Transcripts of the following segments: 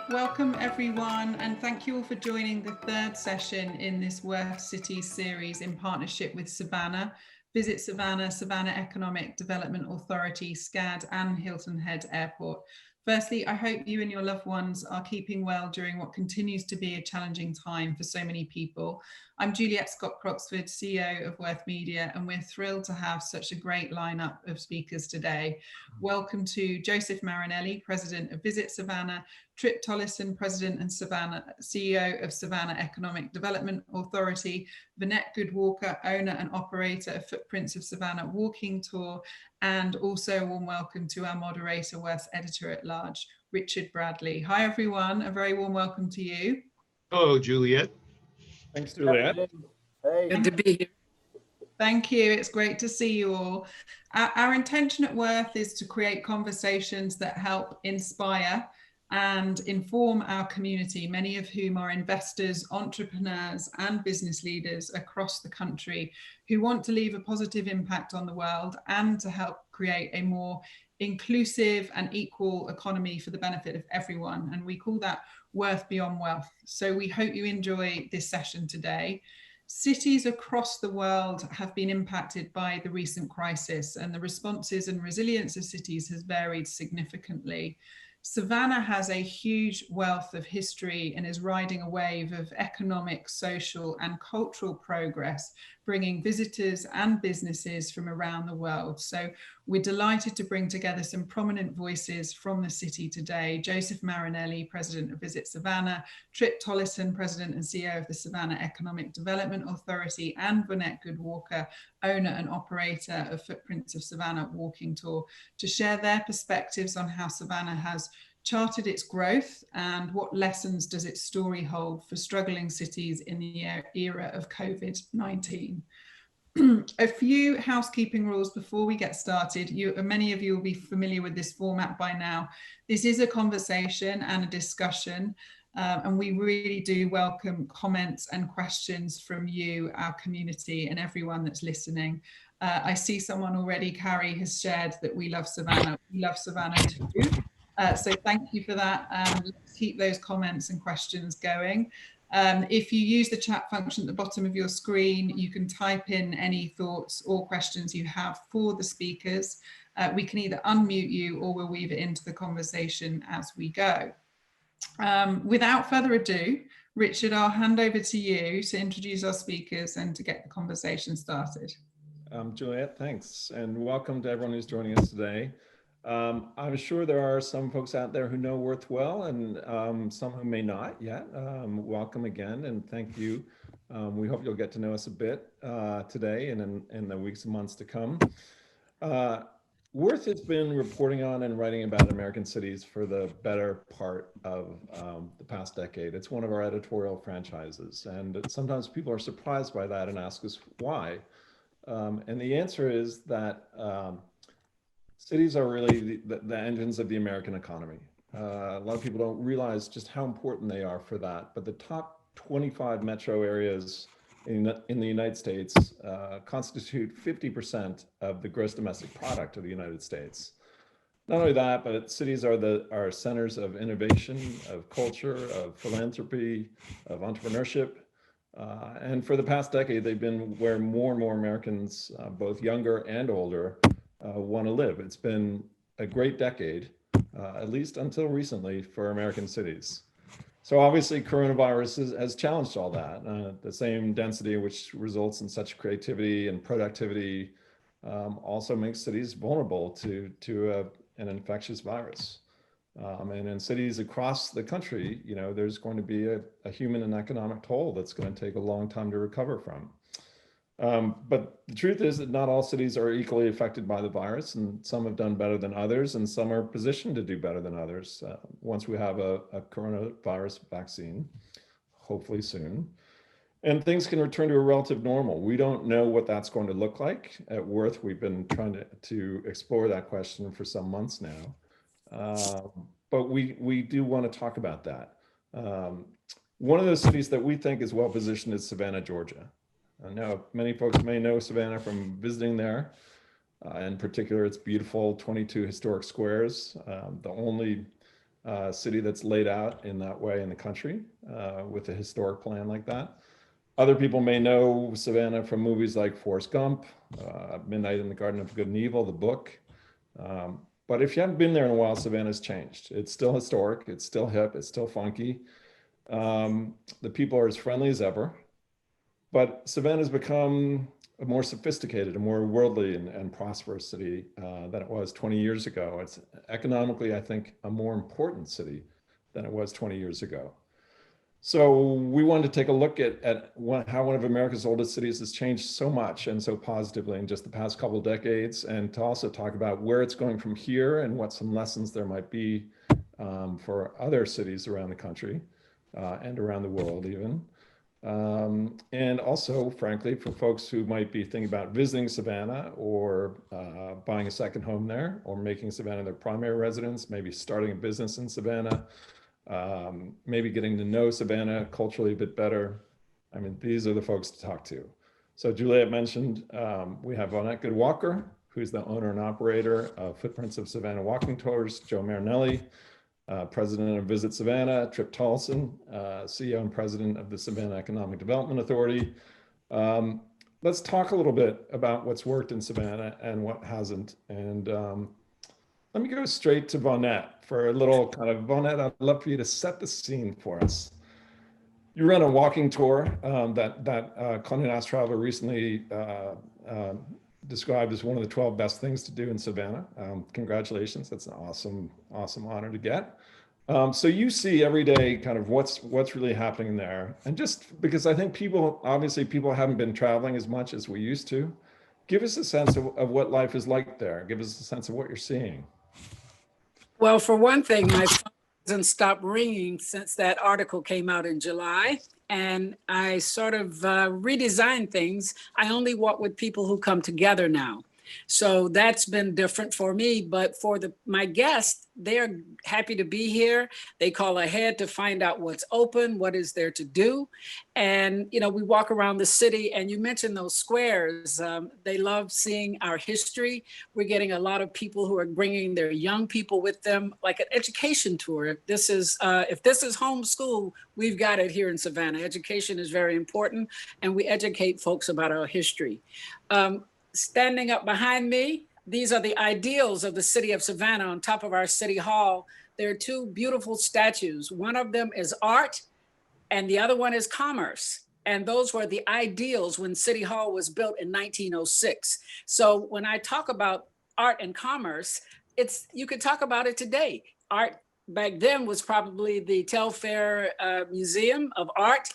Welcome everyone, and thank you all for joining the third session in this Worth Cities series in partnership with Savannah. Visit Savannah, Savannah Economic Development Authority, Scad and Hilton Head Airport. Firstly, I hope you and your loved ones are keeping well during what continues to be a challenging time for so many people. I'm Juliet Scott-Croxford, CEO of Worth Media, and we're thrilled to have such a great lineup of speakers today. Welcome to Joseph Marinelli, President of Visit Savannah, Trip Tollison, President and CEO of Savannah Economic Development Authority, Vanette Goodwalker, owner and operator of Footprints of Savannah Walking Tour, and also a warm welcome to our moderator, Worth's Editor-at-Large, Richard Bradley. Hi everyone, a very warm welcome to you. Hello, Juliet. Thanks, Juliet. Hey. Good to be here. Thank you. It's great to see you all. Our intention at Worth is to create conversations that help inspire and inform our community, many of whom are investors, entrepreneurs, and business leaders across the country who want to leave a positive impact on the world and to help create a more inclusive and equal economy for the benefit of everyone. And we call that Worth Beyond Wealth. So we hope you enjoy this session today. Cities across the world have been impacted by the recent crisis, and the responses and resilience of cities has varied significantly. Savannah has a huge wealth of history and is riding a wave of economic, social, and cultural progress, bringing visitors and businesses from around the world. So we're delighted to bring together some prominent voices from the city today. Joseph Marinelli, President of Visit Savannah, Trip Tollison, President and CEO of the Savannah Economic Development Authority, and Vanette Goodwalker, owner and operator of Footprints of Savannah Walking Tour, to share their perspectives on how Savannah has charted its growth and what lessons does its story hold for struggling cities in the era of COVID-19. A few housekeeping rules before we get started. Many of you will be familiar with this format by now. This is a conversation and a discussion, and we really do welcome comments and questions from you, our community, and everyone that's listening. I see someone already, Carrie, has shared that we love Savannah. We love Savannah too. So thank you for that. Let's keep those comments and questions going. If you use the chat function at the bottom of your screen, you can type in any thoughts or questions you have for the speakers. We can either unmute you or we'll weave it into the conversation as we go. Without further ado, Richard, I'll hand over to you to introduce our speakers and to get the conversation started. Juliet, thanks. And welcome to everyone who's joining us today. I'm sure there are some folks out there who know Worth well and some who may not yet. Welcome again and thank you. We hope you'll get to know us a bit today and in the weeks and months to come. Worth has been reporting on and writing about American cities for the better part of the past decade. It's one of our editorial franchises, and sometimes people are surprised by that and ask us why. And the answer is that cities are really the engines of the American economy. A lot of people don't realize just how important they are for that, but the top 25 metro areas in the United States constitute 50% of the gross domestic product of the United States. Not only that, but cities are centers of innovation, of culture, of philanthropy, of entrepreneurship. And for the past decade, they've been where more and more Americans, both younger and older, want to live. It's been a great decade, at least until recently, for American cities. So obviously coronavirus has challenged all that. The same density which results in such creativity and productivity also makes cities vulnerable to an infectious virus. And in cities across the country, you know, there's going to be a human and economic toll that's going to take a long time to recover from. But the truth is that not all cities are equally affected by the virus, and some have done better than others, and some are positioned to do better than others once we have a coronavirus vaccine, hopefully soon. And things can return to a relative normal. We don't know what that's going to look like. At Worth, we've been trying to explore that question for some months now. But we do want to talk about that. One of those cities that we think is well positioned is Savannah, Georgia. Now, many folks may know Savannah from visiting there. In particular, its beautiful 22 historic squares, the only city that's laid out in that way in the country with a historic plan like that. Other people may know Savannah from movies like Forrest Gump, Midnight in the Garden of Good and Evil, the book. But if you haven't been there in a while, Savannah's changed. It's still historic, it's still hip, it's still funky. The people are as friendly as ever. But Savannah's become a more sophisticated, a more worldly and prosperous city than it was 20 years ago. It's economically, I think, a more important city than it was 20 years ago. So we wanted to take a look at how one of America's oldest cities has changed so much and so positively in just the past couple of decades, and to also talk about where it's going from here and what some lessons there might be for other cities around the country and around the world even. And also, frankly, for folks who might be thinking about visiting Savannah or buying a second home there, or making Savannah their primary residence, maybe starting a business in Savannah, maybe getting to know Savannah culturally a bit better. I mean, these are the folks to talk to. So Juliet mentioned we have Annette Goodwalker, who's the owner and operator of Footprints of Savannah Walking Tours, Joe Marinelli, president of Visit Savannah, Trip Tolson, CEO and president of the Savannah Economic Development Authority. Let's talk a little bit about what's worked in Savannah and what hasn't. And let me go straight to Vonette for a little kind of, Vonette, I'd love for you to set the scene for us. You ran a walking tour that Condé Nast Traveler recently described as one of the 12 best things to do in Savannah. Congratulations, that's an awesome honor to get. So you see every day kind of what's really happening there. And just because I think people haven't been traveling as much as we used to, give us a sense of what life is like there. Give us a sense of what you're seeing. Well, for one thing, my phone hasn't stopped ringing since that article came out in July. And I sort of redesigned things. I only walk with people who come together now. So that's been different for me, but for my guests, they're happy to be here. They call ahead to find out what's open, what is there to do. And, you know, we walk around the city, and you mentioned those squares. They love seeing our history. We're getting a lot of people who are bringing their young people with them, like an education tour. If this is homeschool, we've got it here in Savannah. Education is very important, and we educate folks about our history. Standing up behind me, these are the ideals of the city of Savannah on top of our city hall. There are two beautiful statues. One of them is art, and the other one is commerce. And those were the ideals when City Hall was built in 1906. So when I talk about art and commerce, you could talk about it today. Art back then was probably the Telfair Museum of Art.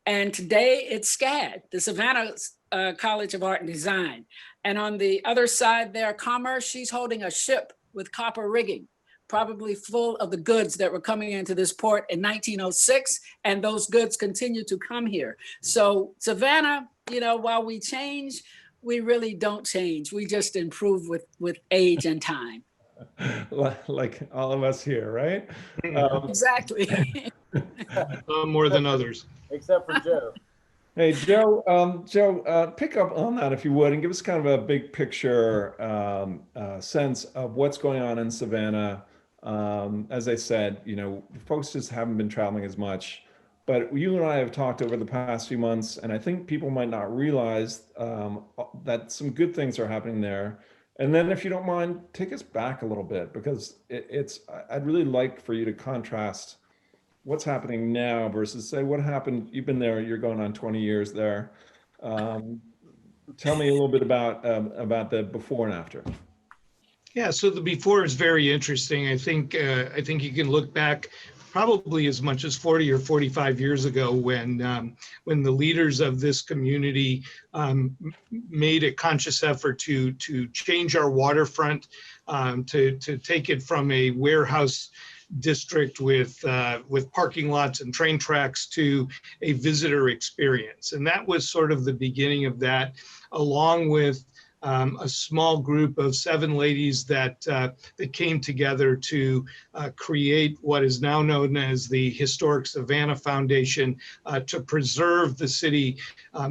And today it's SCAD, the Savannah College of Art and Design. And on the other side there, commerce, she's holding a ship with copper rigging, probably full of the goods that were coming into this port in 1906. And those goods continue to come here. So Savannah, you know, while we change, we really don't change. We just improve with age and time. Like all of us here, right? Exactly. More than others. Except for Joe. Hey, Joe, pick up on that if you would, and give us kind of a big picture sense of what's going on in Savannah. As I said, you know, folks just haven't been traveling as much, but you and I have talked over the past few months, and I think people might not realize that some good things are happening there. And then if you don't mind, take us back a little bit, because I'd really like for you to contrast what's happening now versus say what happened. You've been there, you're going on 20 years there. Tell me a little bit about the before and after. Yeah, so the before is very interesting. I think you can look back probably as much as 40 or 45 years ago when the leaders of this community made a conscious effort to change our waterfront, to take it from a warehouse district with parking lots and train tracks to a visitor experience. And that was sort of the beginning of that, along with a small group of 7 ladies that came together to create what is now known as the Historic Savannah Foundation, to preserve the city,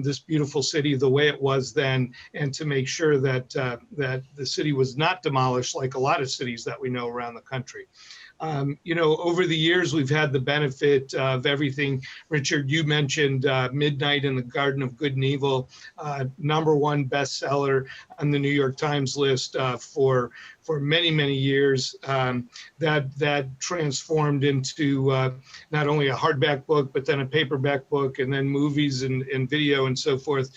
this beautiful city, the way it was then, and to make sure that the city was not demolished like a lot of cities that we know around the country. Over the years, we've had the benefit of everything. Richard, you mentioned Midnight in the Garden of Good and Evil, #1 bestseller on the New York Times list for many, many years. That transformed into not only a hardback book, but then a paperback book, and then movies and video and so forth,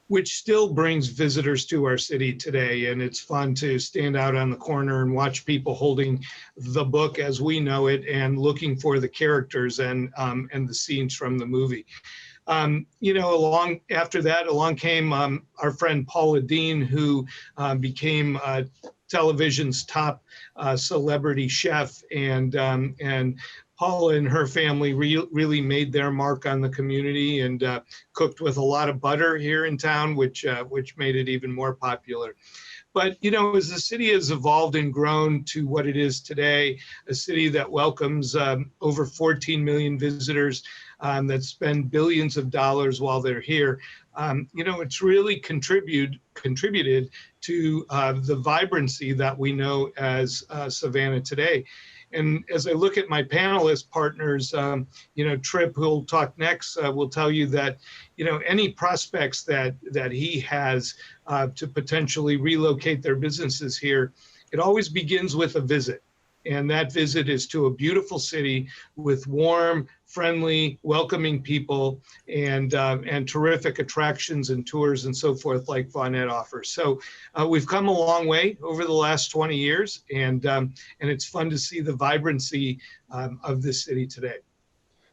which still brings visitors to our city today. And it's fun to stand out on the corner and watch people holding the book as we know it and looking for the characters and the scenes from the movie. Along after that, along came our friend Paula Deen, who became television's top celebrity chef, and Paula and her family really made their mark on the community and cooked with a lot of butter here in town, which made it even more popular. But, as the city has evolved and grown to what it is today, a city that welcomes over 14 million visitors that spend billions of dollars while they're here, it's really contributed to the vibrancy that we know as Savannah today. And as I look at my panelist partners, Tripp, who'll talk next, will tell you that, any prospects that he has to potentially relocate their businesses here, it always begins with a visit. And that visit is to a beautiful city with warm, friendly, welcoming people and terrific attractions and tours and so forth like Vonette offers. So we've come a long way over the last 20 years, and it's fun to see the vibrancy of this city today.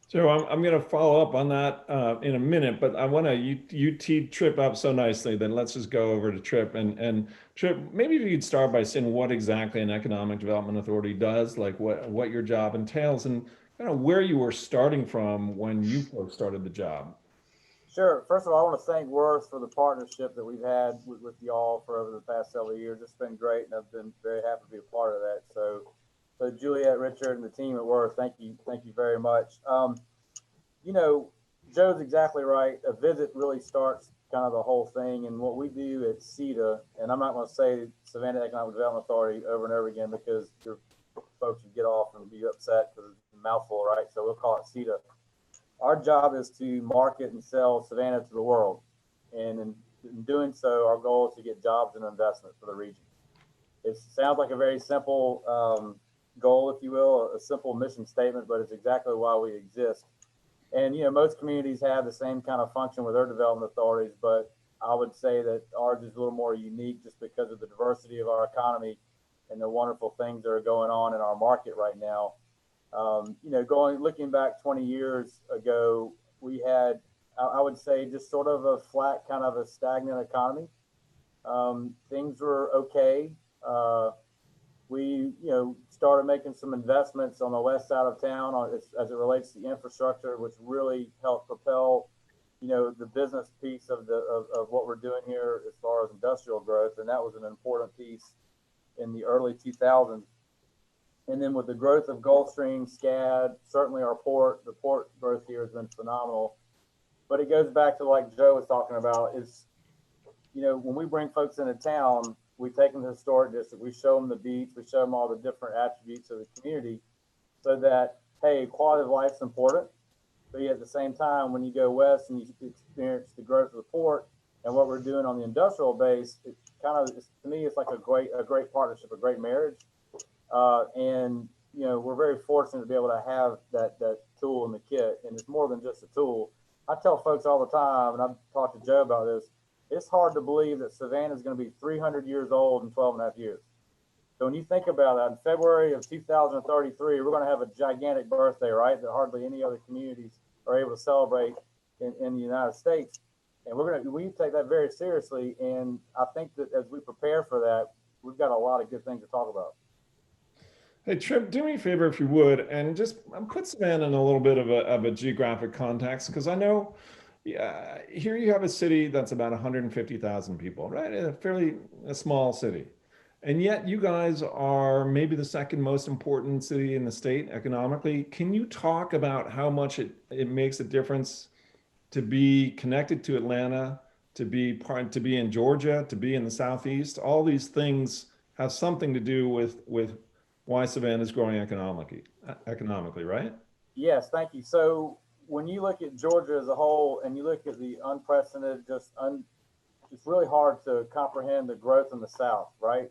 So I'm going to follow up on that in a minute, but I want to, you teed Tripp up so nicely, then let's just go over to Tripp. And Tripp, maybe if you could start by saying what exactly an economic development authority does, like what your job entails, and kind of where you were starting from when you first started the job. Sure. First of all, I want to thank Worth for the partnership that we've had with y'all for over the past several years. It's been great, and I've been very happy to be a part of that. So Juliet, Richard, and the team at Worth, thank you very much. Joe's exactly right. A visit really starts kind of the whole thing, and what we do at CEDA, and I'm not going to say Savannah Economic Development Authority over and over again because your folks would get off and be upset because it's a mouthful, right? So we'll call it CEDA. Our job is to market and sell Savannah to the world, and in doing so, our goal is to get jobs and investment for the region. It sounds like a very simple goal, if you will, a simple mission statement, but it's exactly why we exist. And, most communities have the same kind of function with their development authorities, but I would say that ours is a little more unique just because of the diversity of our economy and the wonderful things that are going on in our market right now. Looking back 20 years ago, we had, I would say, just sort of a flat, kind of a stagnant economy. Things were okay. We, started making some investments on the west side of town as it relates to infrastructure, which really helped propel, the business piece of what we're doing here as far as industrial growth. And that was an important piece in the early 2000s. And then with the growth of Gulfstream, Scad, certainly the port growth here has been phenomenal. But it goes back to like Joe was talking about is, when we bring folks into town, we take them to the historic district, we show them the beach, we show them all the different attributes of the community so that, hey, quality of life is important. But yet at the same time, when you go west and you experience the growth of the port and what we're doing on the industrial base, it kind of, to me, it's like a great partnership, a great marriage. We're very fortunate to be able to have that tool in the kit. And it's more than just a tool. I tell folks all the time, and I've talked to Joe about this, it's hard to believe that Savannah is going to be 300 years old in 12 and a half years. So when you think about that, in February of 2033, we're going to have a gigantic birthday, right? That hardly any other communities are able to celebrate in the United States. And we take that very seriously. And I think that as we prepare for that, we've got a lot of good things to talk about. Hey, Tripp, do me a favor if you would, and just put Savannah in a little bit of a geographic context, because I know here you have a city that's about 150,000 people, right? A small city. And yet you guys are maybe the second most important city in the state economically. Can you talk about how much it makes a difference to be connected to Atlanta, to be in Georgia, to be in the Southeast? All these things have something to do with why Savannah is growing economically, right? Yes, thank you. So when you look at Georgia as a whole and you look at the unprecedented, it's really hard to comprehend the growth in the South, right?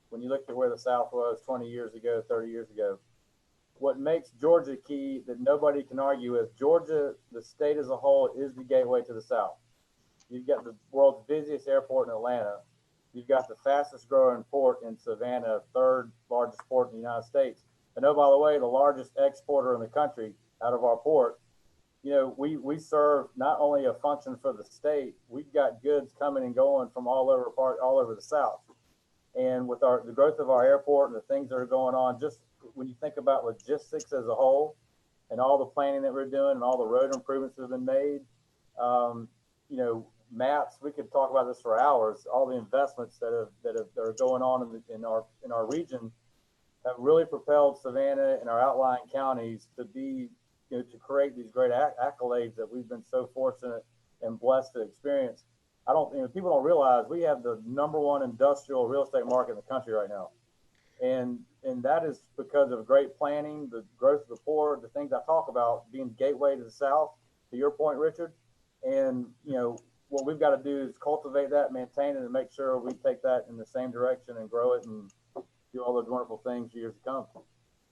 When you look at where the South was 20 years ago, 30 years ago, what makes Georgia key that nobody can argue with, Georgia, the state as a whole, is the gateway to the South. You've got the world's busiest airport in Atlanta. You've got the fastest growing port in Savannah, third largest port in the United States. And oh, by the way, the largest exporter in the country out of our port. You know, we serve not only a function for the state, we've got goods coming and going from all over the South. And with the growth of our airport and the things that are going on, just when you think about logistics as a whole and all the planning that we're doing and all the road improvements that have been made, you know, maps, we could talk about this for hours. All the investments that are going on in our region have really propelled Savannah and our outlying counties to be, you know, to create these great accolades that we've been so fortunate and blessed to experience. People don't realize we have the #1 industrial real estate market in the country right now. And that is because of great planning, the growth of the port, the things I talk about being gateway to the South, to your point, Richard. And, you know, what we've got to do is cultivate that, maintain it, and make sure we take that in the same direction and grow it and do all those wonderful things years to come.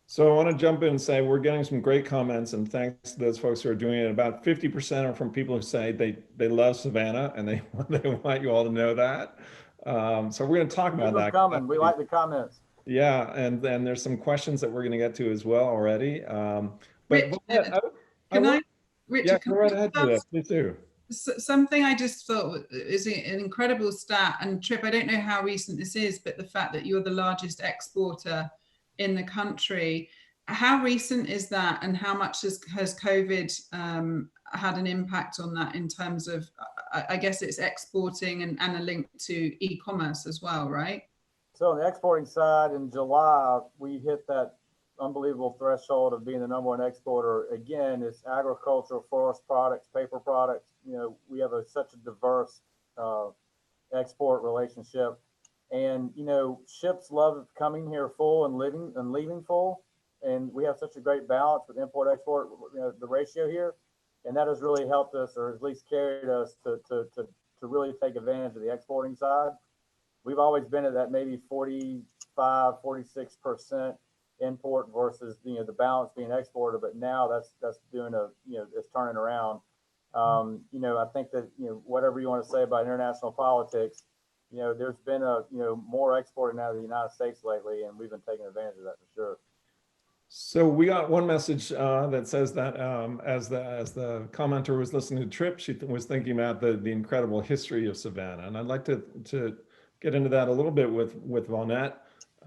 So I want to jump in and say we're getting some great comments, and thanks to those folks who are doing it. About 50% are from people who say they love Savannah and they want you all to know that. So we're going to talk about that. Coming. We like the comments. Yeah, and then there's some questions that we're going to get to as well already. But Richard, Richard, go right ahead with it. Please do. Something I just thought is an incredible stat, and Trip, I don't know how recent this is, but the fact that you're the largest exporter in the country, how recent is that, and how much has COVID had an impact on that in terms of, I guess it's exporting and a link to e-commerce as well, right? So on the exporting side, in July, we hit that unbelievable threshold of being the #1 exporter. Again, it's agricultural, forest products, paper products. You know, we have such a diverse export relationship. And, you know, ships love coming here full and leaving full. And we have such a great balance with import export, you know, the ratio here. And that has really helped us, or at least carried us to really take advantage of the exporting side. We've always been at that maybe 45, 46% import versus, you know, the balance being exported. But now that's doing it's turning around. You know, I think that, you know, whatever you want to say about international politics, you know, there's been more exporting out of the United States lately, and we've been taking advantage of that for sure. So we got one message that says that as the commenter was listening to Trip, she was thinking about the incredible history of Savannah, and I'd like to get into that a little bit with Vonette.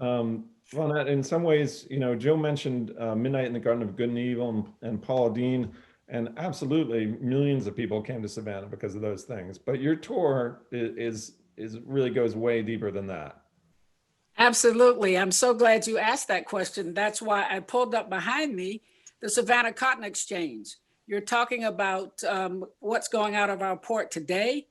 Vonette, in some ways, you know, Joe mentioned Midnight in the Garden of Good and Evil and Paula Deen, and absolutely millions of people came to Savannah because of those things. But your tour is really goes way deeper than that. Absolutely. I'm so glad you asked that question. That's why I pulled up behind me the Savannah Cotton Exchange. You're talking about what's going out of our port today.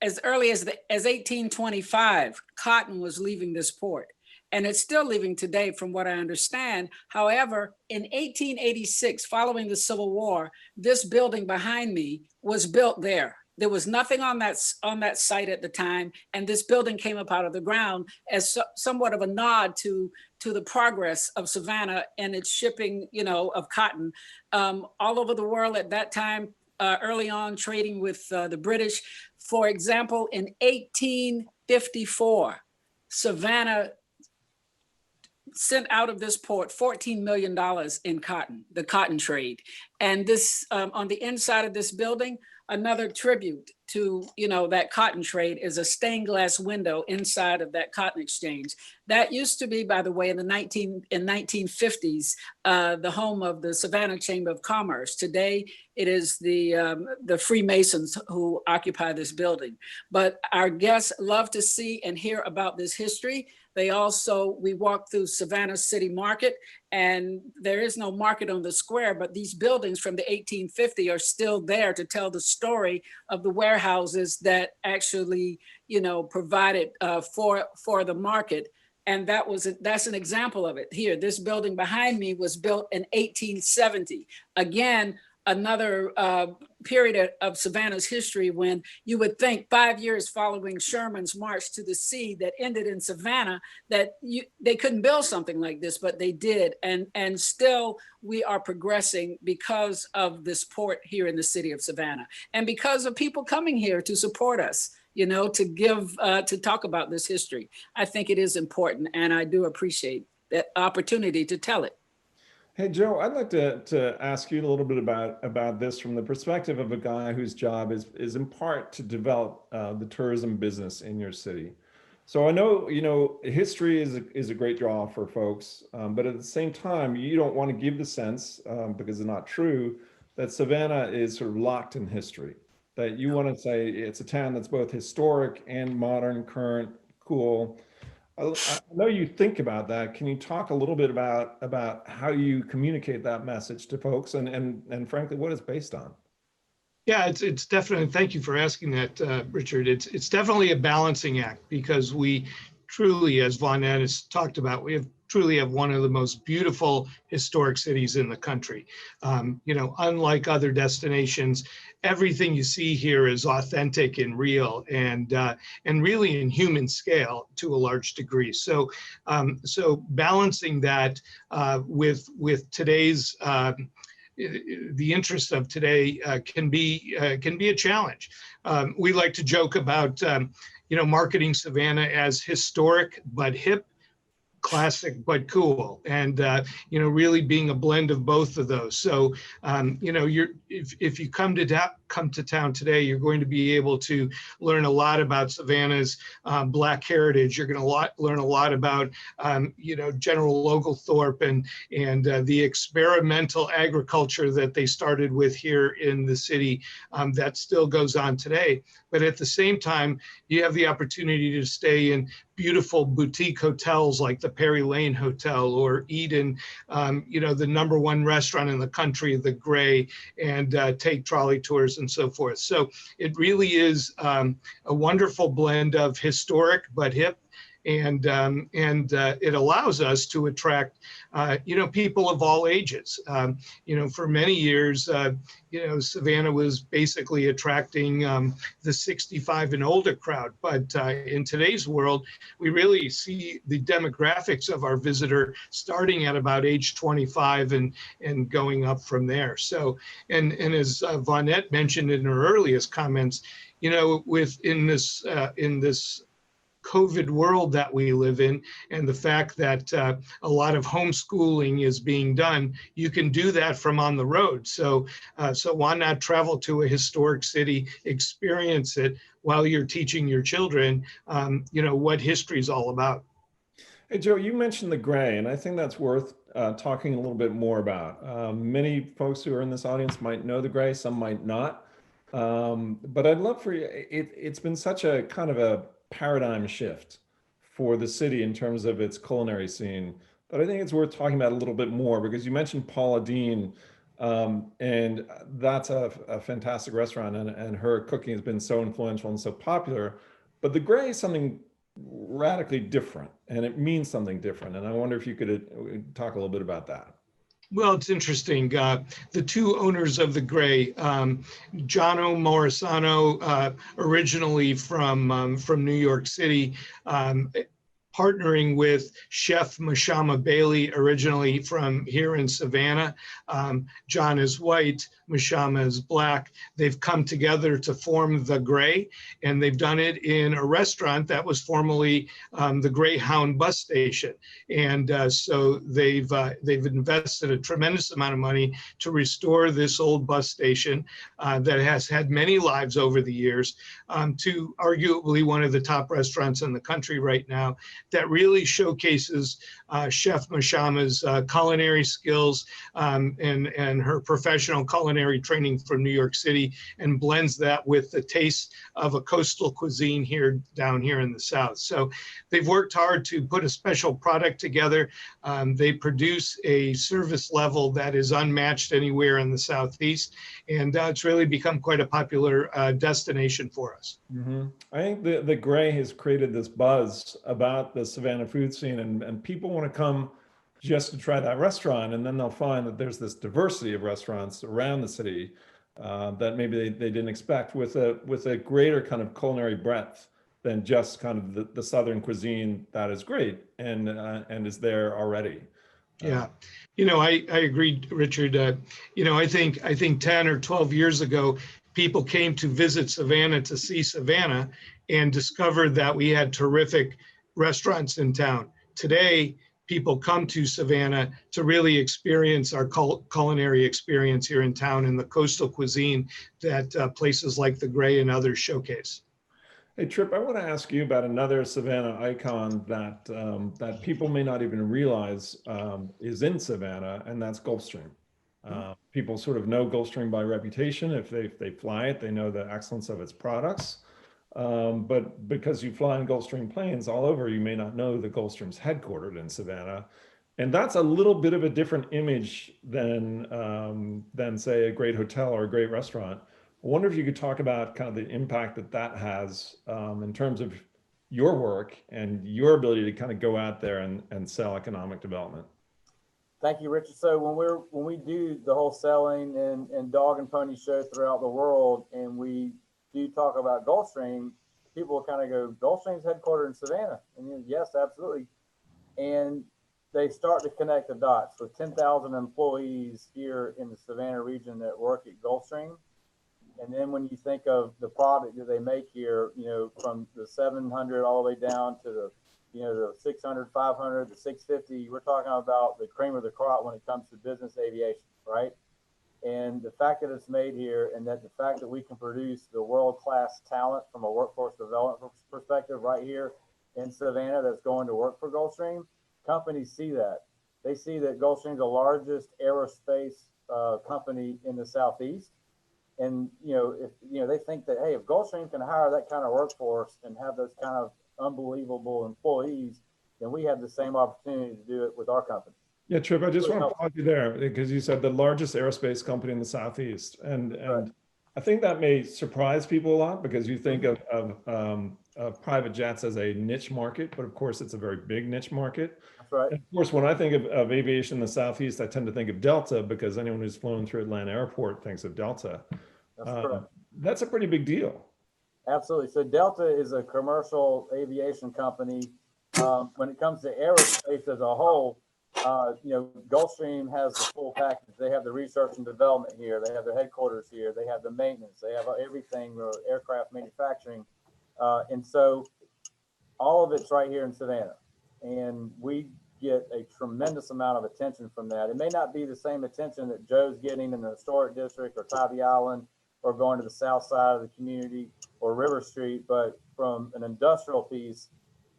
As early as 1825, cotton was leaving this port, and it's still leaving today from what I understand. However, in 1886, following the Civil War, this building behind me was built there. There was nothing on that site at the time, and this building came up out of the ground as somewhat of a nod to the progress of Savannah and its shipping, you know, of cotton all over the world at that time. Early on, trading with the British. For example, in 1854, Savannah sent out of this port $14 million in cotton, the cotton trade. And this, on the inside of this building, another tribute to, you know, that cotton trade is a stained glass window inside of that cotton exchange. That used to be, by the way, in the 1950s, the home of the Savannah Chamber of Commerce. Today, it is the Freemasons who occupy this building. But our guests love to see and hear about this history. We walked through Savannah City Market, and there is no market on the square, but these buildings from the 1850 are still there to tell the story of the warehouses that actually, you know, provided for the market And that's an example of it. Here, this building behind me was built in 1870. Again, another period of Savannah's history when you would think 5 years following Sherman's march to the sea that ended in Savannah, that they couldn't build something like this, but they did. And still we are progressing because of this port here in the city of Savannah, and because of people coming here to support us, you know, to give, to talk about this history. I think it is important, and I do appreciate that opportunity to tell it. Hey, Joe, I'd like to ask you a little bit about this from the perspective of a guy whose job is in part to develop the tourism business in your city. So I know, you know, history is a great draw for folks, but at the same time, you don't want to give the sense, because it's not true, that Savannah is sort of locked in history. That you want to say it's a town that's both historic and modern, current, cool. I know you think about that. Can you talk a little bit about how you communicate that message to folks and frankly, what it's based on? Yeah, it's definitely, thank you for asking that, Richard. It's definitely a balancing act, because we truly, as Vonette has talked about, we truly have one of the most beautiful historic cities in the country. You know, unlike other destinations, everything you see here is authentic and real, and really in human scale to a large degree. So so balancing that with today's the interest of today can be a challenge. We like to joke about you know, marketing Savannah as historic but hip, classic but cool, and you know, really being a blend of both of those. So you know, if you come to town today, you're going to be able to learn a lot about Savannah's Black heritage. You're going to learn a lot about you know, General Oglethorpe and the experimental agriculture that they started with here in the city that still goes on today. But at the same time, you have the opportunity to stay in beautiful boutique hotels like the Perry Lane Hotel, or eat in, you know, the #1 restaurant in the country, the Gray, and take trolley tours and so forth. So it really is a wonderful blend of historic but hip, and it allows us to attract, you know, people of all ages. You know, for many years, you know, Savannah was basically attracting the 65 and older crowd. But in today's world, we really see the demographics of our visitor starting at about age 25 and going up from there. So, and as Vonette mentioned in her earliest comments, you know, in this COVID world that we live in, and the fact that a lot of homeschooling is being done, you can do that from on the road. So, so why not travel to a historic city, experience it while you're teaching your children, you know, what history is all about. Hey, Joe, you mentioned the Gray, and I think that's worth talking a little bit more about. Many folks who are in this audience might know the Gray, some might not. But I'd love for you, it's been such a kind of a paradigm shift for the city in terms of its culinary scene, but I think it's worth talking about a little bit more, because you mentioned Paula Deen, and that's a fantastic restaurant, and her cooking has been so influential and so popular. But the Gray is something radically different, and it means something different. And I wonder if you could talk a little bit about that. Well, it's interesting. The two owners of the Gray, Jono Morisano, originally from New York City, partnering with Chef Mashama Bailey, originally from here in Savannah. John is white, Mashama is black. They've come together to form the Gray, and they've done it in a restaurant that was formerly the Greyhound bus station. And so they've invested a tremendous amount of money to restore this old bus station that has had many lives over the years, to arguably one of the top restaurants in the country right now, that really showcases Chef Mashama's culinary skills and her professional culinary training from New York City, and blends that with the taste of a coastal cuisine down here in the South. So they've worked hard to put a special product together. They produce a service level that is unmatched anywhere in the Southeast, and it's really become quite a popular destination for us. Mm-hmm. I think the Gray has created this buzz about the Savannah food scene, and people want to come just to try that restaurant, and then they'll find that there's this diversity of restaurants around the city that maybe they didn't expect, with a greater kind of culinary breadth than just kind of the Southern cuisine that is great and is there already. Yeah, I agree, Richard. I think 10 or 12 years ago, people came to visit Savannah to see Savannah and discovered that we had terrific restaurants in town. Today, people come to Savannah to really experience our culinary experience here in town and the coastal cuisine that places like the Gray and others showcase. Hey, Tripp, I want to ask you about another Savannah icon that that people may not even realize is in Savannah, and that's Gulfstream. People sort of know Gulfstream by reputation. If they fly it, they know the excellence of its products. But because you fly in Gulfstream planes all over, you may not know that Gulfstream's headquartered in Savannah. And that's a little bit of a different image than say a great hotel or a great restaurant. I wonder if you could talk about kind of the impact that has in terms of your work and your ability to kind of go out there and sell economic development. Thank you, Richard. So when we do the whole selling and dog and pony shows throughout the world, and we do talk about Gulfstream, people will kind of go, Gulfstream's headquartered in Savannah. And yes, absolutely. And they start to connect the dots with 10,000 employees here in the Savannah region that work at Gulfstream. And then when you think of the product that they make here, from the 700 all the way down to the 600, 500, the 650, we're talking about the cream of the crop when it comes to business aviation, right? And the fact that it's made here, and that the fact that we can produce the world-class talent from a workforce development perspective right here in Savannah that's going to work for Gulfstream, companies see that. They see that Gulfstream's the largest aerospace company in the Southeast. And, if they think that, hey, if Gulfstream can hire that kind of workforce and have those kind of unbelievable employees, then we have the same opportunity to do it with our company. Yeah, Tripp, I just want to pause you there because you said the largest aerospace company in the Southeast. And Right. I think that may surprise people a lot because you think of private jets as a niche market, but of course it's a very big niche market. That's right. And of course, when I think of aviation in the Southeast, I tend to think of Delta because anyone who's flown through Atlanta Airport thinks of Delta. That's correct. That's a pretty big deal. Absolutely. So Delta is a commercial aviation company. When it comes to aerospace as a whole, Gulfstream has the full package. They have the research and development here. They have their headquarters here. They have the maintenance. They have everything, aircraft manufacturing. And so all of it's right here in Savannah. And we get a tremendous amount of attention from that. It may not be the same attention that Joe's getting in the historic district or Tybee Island or going to the south side of the community or River Street, but from an industrial piece,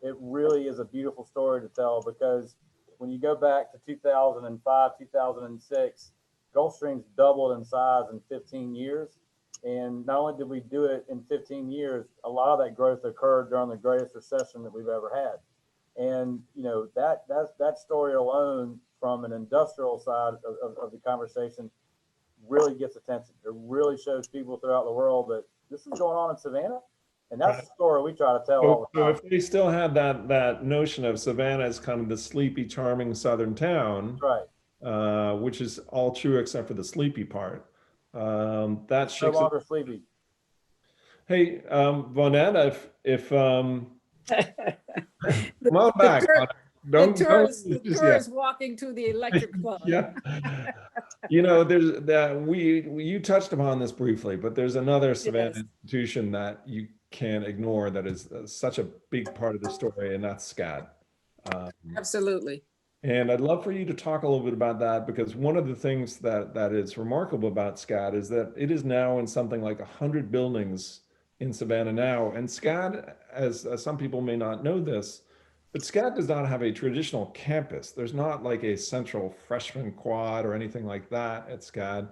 it really is a beautiful story to tell, because when you go back to 2005, 2006, Gulfstream's doubled in size in 15 years. And not only did we do it in 15 years, a lot of that growth occurred during the greatest recession that we've ever had. And, that story alone from an industrial side of the conversation really gets attention. It really shows people throughout the world that this is going on in Savannah. And that's the story we try to tell all the time. So if they still had that notion of Savannah as kind of the sleepy, charming southern town, right, which is all true except for the sleepy part, that no longer sleepy. Hey, Vonetta, if come on back. The tourists walking to the electric club. Yeah. There's that you touched upon this briefly, but there's another Savannah institution that you can't ignore that is such a big part of the story, and that's Scad. Absolutely. And I'd love for you to talk a little bit about that, because one of the things that is remarkable about Scad is that it is now in something like 100 buildings in Savannah now. And Scad, as some people may not know this, but Scad does not have a traditional campus. There's not like a central freshman quad or anything like that at Scad.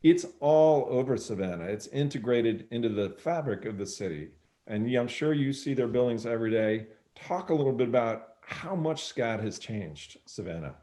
It's all over Savannah. It's integrated into the fabric of the city. And I'm sure you see their buildings every day. Talk a little bit about how much Scad has changed Savannah.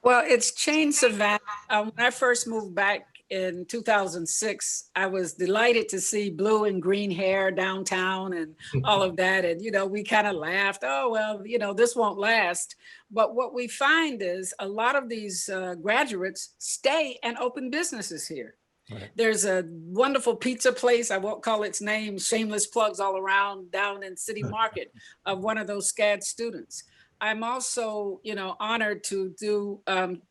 Well, it's changed Savannah. When I first moved back in 2006, I was delighted to see blue and green hair downtown and all of that. And, you know, we kind of laughed, oh, well, you know, this won't last. But what we find is a lot of these graduates stay and open businesses here. Right. There's a wonderful pizza place, I won't call its name, shameless plugs all around, down in City Market, of one of those SCAD students. I'm also, you know, honored to do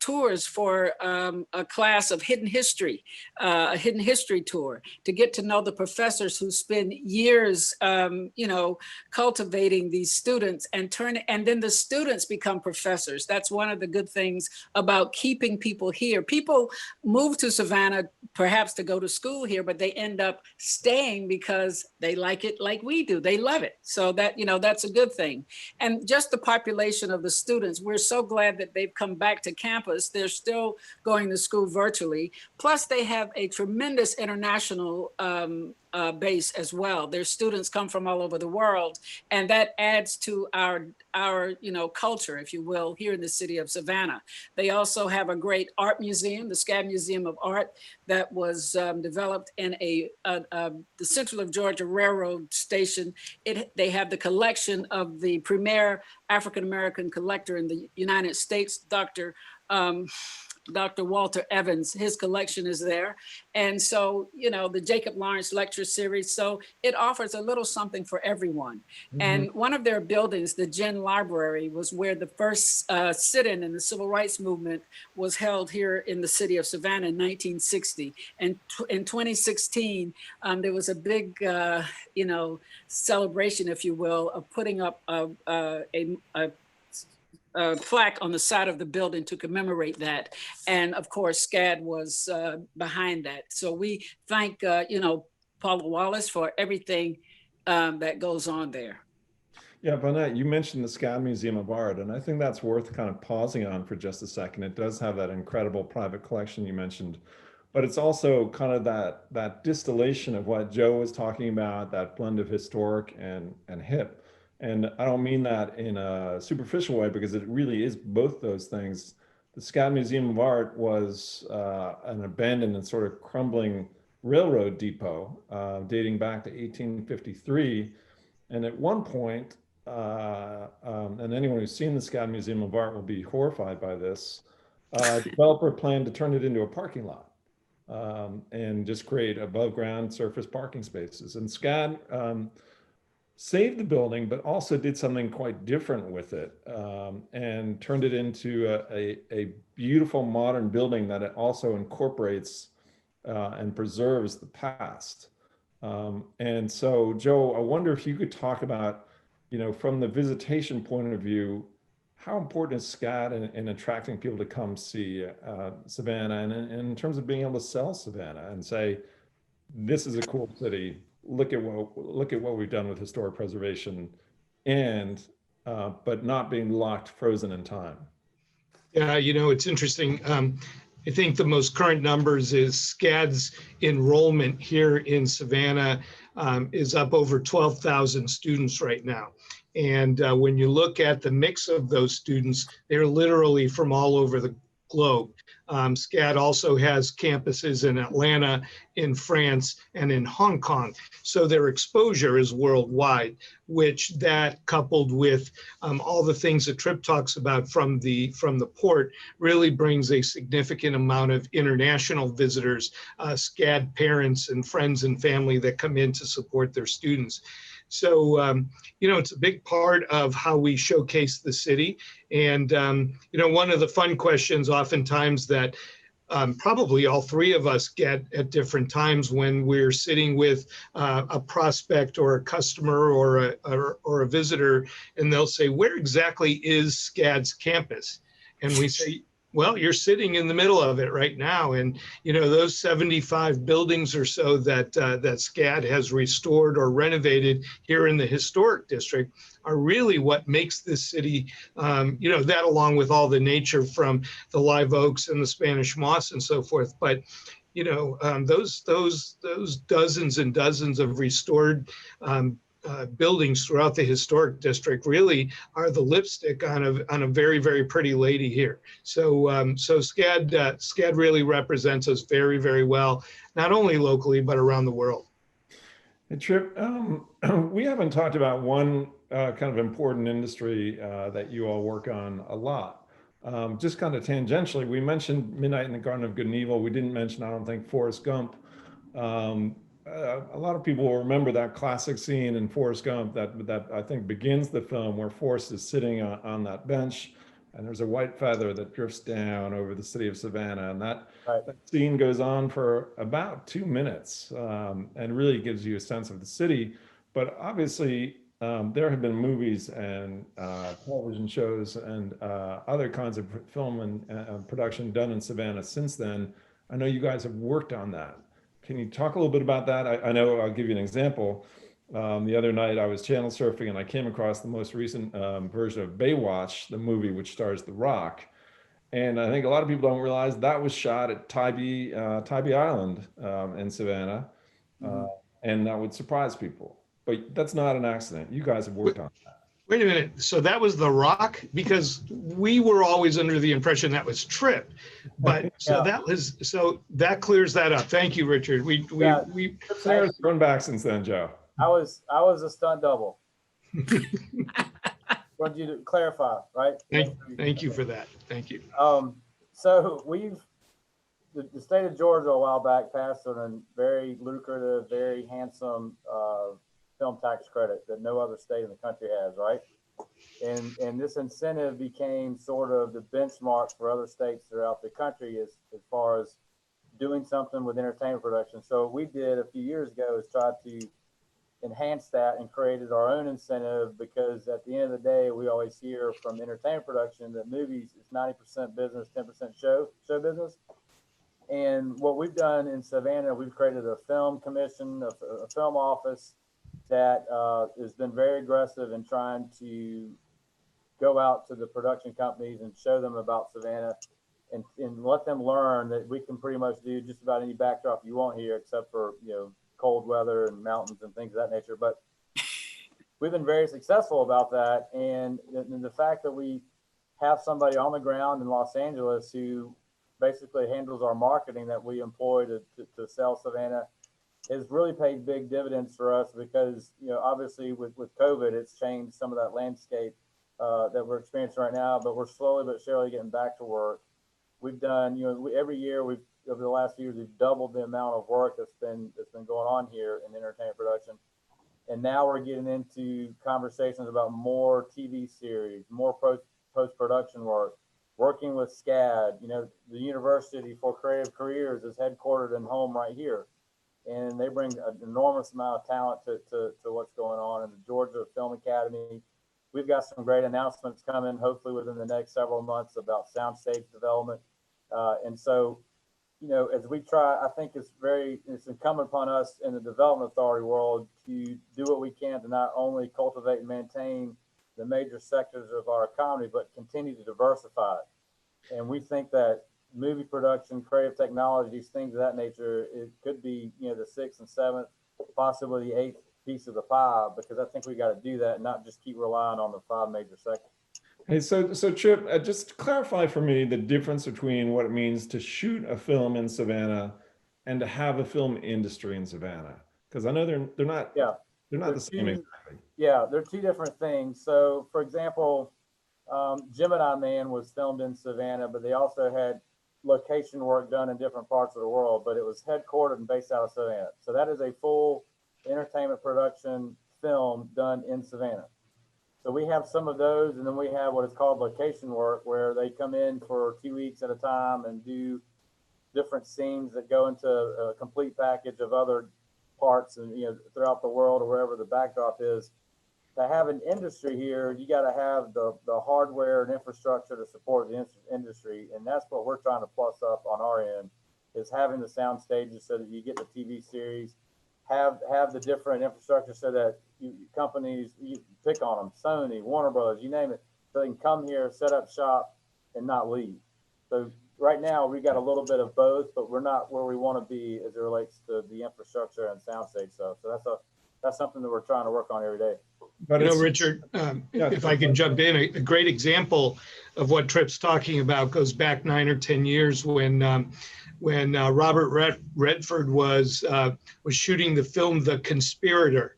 tours for a class of hidden history, a hidden history tour, to get to know the professors who spend years, you know, cultivating these students and then the students become professors. That's one of the good things about keeping people here. People move to Savannah perhaps to go to school here, but they end up staying because they like it like we do. They love it. So that, you know, that's a good thing. And just the population of the students, we're so glad that they've come back to campus. They're still going to school virtually. Plus they have a tremendous international base as well. Their students come from all over the world, and that adds to our you know, culture, if you will, here in the city of Savannah. They also have a great art museum, the Scad Museum of Art, that was developed in the Central of Georgia Railroad Station. They have the collection of the premier African-American collector in the United States, Dr. Walter Evans. His collection is there. And so, you know, the Jacob Lawrence Lecture Series. So it offers a little something for everyone. Mm-hmm. And one of their buildings, the Ginn Library, was where the first sit-in in the Civil Rights Movement was held here in the city of Savannah in 1960. And in 2016, there was a big, you know, celebration, if you will, of putting up a plaque on the side of the building to commemorate that. And of course, SCAD was behind that. So we thank, you know, Paula Wallace for everything that goes on there. Yeah, Bonnet, you mentioned the Scad Museum of Art, and I think that's worth kind of pausing on for just a second. It does have that incredible private collection you mentioned, but it's also kind of that distillation of what Joe was talking about, that blend of historic and hip. And I don't mean that in a superficial way, because it really is both those things. The Scad Museum of Art was an abandoned and sort of crumbling railroad depot dating back to 1853. And at one point, and anyone who's seen the Scad Museum of Art will be horrified by this, developer planned to turn it into a parking lot and just create above ground surface parking spaces. And Scad saved the building, but also did something quite different with it and turned it into a beautiful modern building that it also incorporates and preserves the past. And so, Joe, I wonder if you could talk about, you know, from the visitation point of view, how important is SCAD in attracting people to come see Savannah, and in terms of being able to sell Savannah and say, this is a cool city. Look at what we've done with historic preservation, and but not being locked, frozen in time. Yeah, you know, it's interesting. I think the most current numbers is SCAD's enrollment here in Savannah is up over 12,000 students right now. And when you look at the mix of those students, they're literally from all over the globe. SCAD also has campuses in Atlanta, in France, and in Hong Kong. So their exposure is worldwide, which that coupled with all the things that Tripp talks about from the port really brings a significant amount of international visitors, SCAD parents and friends and family that come in to support their students. So, you know, it's a big part of how we showcase the city. And, you know, one of the fun questions oftentimes that probably all three of us get at different times when we're sitting with a prospect or a customer or a visitor, and they'll say, where exactly is SCAD's campus? And we say, well, you're sitting in the middle of it right now. And, you know, those 75 buildings or so that SCAD has restored or renovated here in the historic district are really what makes this city, you know, that along with all the nature from the live oaks and the Spanish moss and so forth. But, you know, those dozens and dozens of restored buildings throughout the historic district really are the lipstick on a very, very pretty lady here. So so Scad really represents us very, very well, not only locally but around the world. Hey, Trip, we haven't talked about one kind of important industry that you all work on a lot. Just kind of tangentially, we mentioned Midnight in the Garden of Good and Evil. We didn't mention, I don't think, Forrest Gump. A lot of people will remember that classic scene in Forrest Gump that I think begins the film, where Forrest is sitting on that bench and there's a white feather that drifts down over the city of Savannah. And that scene goes on for about 2 minutes and really gives you a sense of the city. But obviously, there have been movies and television shows and other kinds of film and production done in Savannah since then. I know you guys have worked on that. Can you talk a little bit about that? I know I'll give you an example. The other night I was channel surfing and I came across the most recent version of Baywatch, the movie which stars The Rock. And I think a lot of people don't realize that was shot at Tybee Island in Savannah. And that would surprise people. But that's not an accident. You guys have worked on that. Wait a minute. So that was The Rock? Because we were always under the impression that was Trip. But so that clears that up. Thank you, Richard. We Sarah's run back since then, Joe. I was a stunt double. Wanted you to clarify, right? Thank you for that. Thank you. So the state of Georgia a while back passed on a very lucrative, very handsome film tax credit that no other state in the country has, right? And this incentive became sort of the benchmark for other states throughout the country as far as doing something with entertainment production. So what we did a few years ago is try to enhance that and created our own incentive, because at the end of the day, we always hear from entertainment production that movies is 90% business, 10% show business. And what we've done in Savannah, we've created a film commission, a film office that has been very aggressive in trying to go out to the production companies and show them about Savannah and let them learn that we can pretty much do just about any backdrop you want here, except for, cold weather and mountains and things of that nature. But we've been very successful about that. And the fact that we have somebody on the ground in Los Angeles who basically handles our marketing that we employ to sell Savannah has really paid big dividends for us, because, obviously with COVID, it's changed some of that landscape that we're experiencing right now, but we're slowly but surely getting back to work. We've done, every year over the last few years, we've doubled the amount of work that's been going on here in entertainment production. And now we're getting into conversations about more TV series, more post-production work, working with Scad. The University for Creative Careers is headquartered and home right here. And they bring an enormous amount of talent to what's going on in the Georgia Film Academy. We've got some great announcements coming, hopefully within the next several months, about soundstage development. And so, as we try, I think it's incumbent upon us in the development authority world to do what we can to not only cultivate and maintain the major sectors of our economy, but continue to diversify it. And we think that movie production, creative technologies, things of that nature, it could be, the 6th and 7th, possibly the 8th piece of the pie, because I think we got to do that and not just keep relying on the 5 major sectors. Hey, so Chip, just clarify for me the difference between what it means to shoot a film in Savannah and to have a film industry in Savannah, because I know they're not the same exactly. Yeah, they're two different things. So, for example, Gemini Man was filmed in Savannah, but they also had location work done in different parts of the world, but it was headquartered and based out of Savannah. So that is a full entertainment production film done in Savannah. So we have some of those, and then we have what is called location work, where they come in for 2 weeks at a time and do different scenes that go into a complete package of other parts and throughout the world or wherever the backdrop is. To have an industry here, you got to have the hardware and infrastructure to support the industry, and that's what we're trying to plus up on our end, is having the sound stages so that you get the TV series, have the different infrastructure so that companies, you pick on them, Sony, Warner Brothers, you name it, so they can come here, set up shop, and not leave. So right now we got a little bit of both, but we're not where we want to be as it relates to the infrastructure and soundstage stuff. So that's something that we're trying to work on every day. But Richard, if I can jump in, a great example of what Tripp's talking about goes back 9 or 10 years when Robert Redford was shooting the film The Conspirator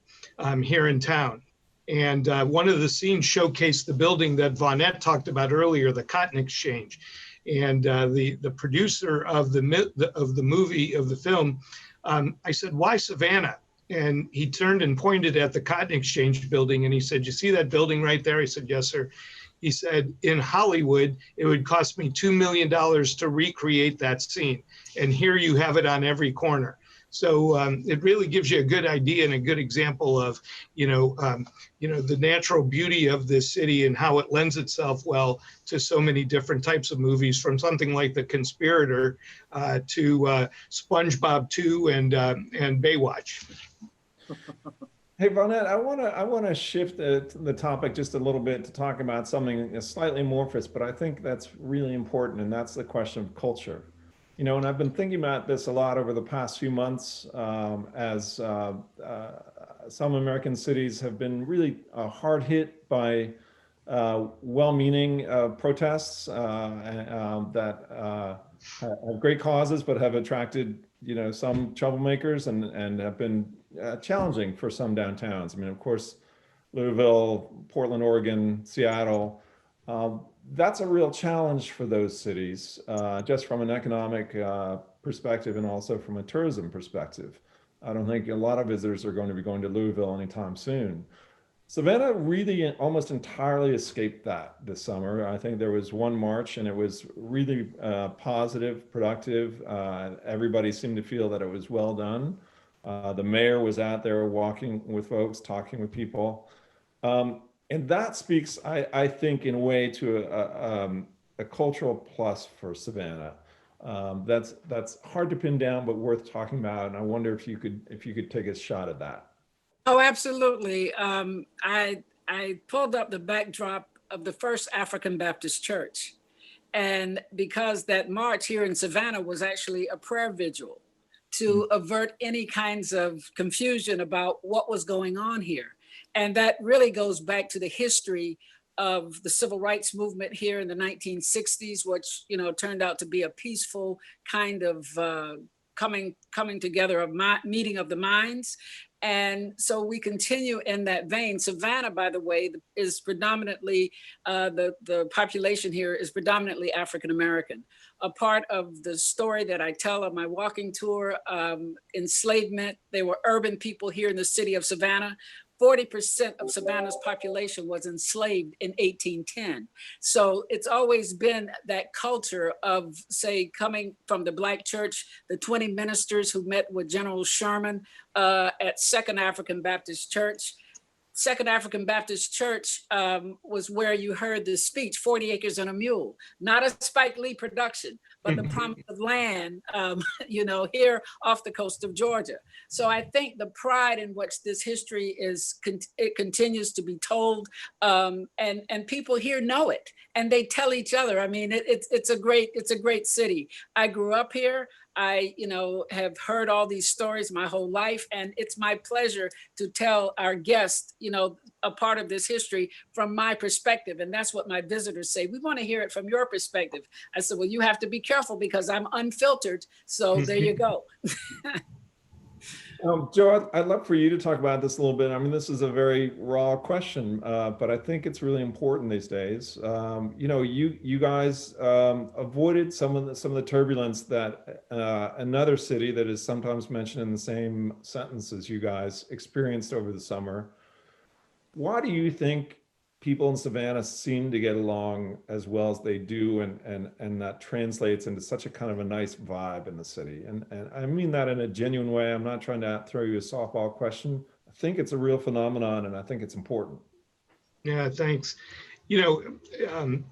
here in town. And one of the scenes showcased the building that Vonette talked about earlier, the Cotton Exchange. And the producer of the movie, of the film, I said, "Why Savannah?" And he turned and pointed at the Cotton Exchange building and he said, "You see that building right there?" I said, "Yes, sir." He said, "In Hollywood, it would cost me $2 million to recreate that scene. And here you have it on every corner." So it really gives you a good idea and a good example of, the natural beauty of this city and how it lends itself well to so many different types of movies, from something like The Conspirator to SpongeBob 2 and Baywatch. Hey, Vonette, I want to shift the topic just a little bit to talk about something slightly amorphous, but I think that's really important, and that's the question of culture. And I've been thinking about this a lot over the past few months as some American cities have been really hard hit by well-meaning protests that have great causes, but have attracted, some troublemakers and have been challenging for some downtowns. I mean, of course, Louisville, Portland, Oregon, Seattle, that's a real challenge for those cities, just from an economic perspective and also from a tourism perspective. I don't think a lot of visitors are going to be going to Louisville anytime soon. Savannah really almost entirely escaped that this summer. I think there was one march and it was really positive, productive. Everybody seemed to feel that it was well done. The mayor was out there walking with folks, talking with people. And that speaks, I think, in a way to a cultural plus for Savannah. That's hard to pin down, but worth talking about. And I wonder if you could take a shot at that. Oh, absolutely. I pulled up the backdrop of the First African Baptist Church. And because that march here in Savannah was actually a prayer vigil to avert any kinds of confusion about what was going on here. And that really goes back to the history of the civil rights movement here in the 1960s, which, turned out to be a peaceful kind of coming together of meeting of the minds. And so we continue in that vein. Savannah, by the way, is predominantly, the population here is predominantly African-American. A part of the story that I tell of my walking tour, enslavement, they were urban people here in the city of Savannah. 40% of Savannah's population was enslaved in 1810. So it's always been that culture of, say, coming from the Black church, the 20 ministers who met with General Sherman at Second African Baptist Church. Second African Baptist Church was where you heard the speech, 40 Acres and a Mule, not a Spike Lee production, but the promise of land, here off the coast of Georgia. So I think the pride in which this history it continues to be told, and people here know it, and they tell each other. I mean, it's a great city. I grew up here. I, have heard all these stories my whole life, and it's my pleasure to tell our guests, a part of this history from my perspective. And that's what my visitors say. We want to hear it from your perspective. I said, well, you have to be careful because I'm unfiltered. So there you go. Joe, I'd love for you to talk about this a little bit. I mean, this is a very raw question, but I think it's really important these days. You guys avoided some of the turbulence that another city that is sometimes mentioned in the same sentence as you guys experienced over the summer. Why do you think people in Savannah seem to get along as well as they do, and that translates into such a kind of a nice vibe in the city? And I mean that in a genuine way. I'm not trying to throw you a softball question. I think it's a real phenomenon, and I think it's important. Yeah, thanks. I'm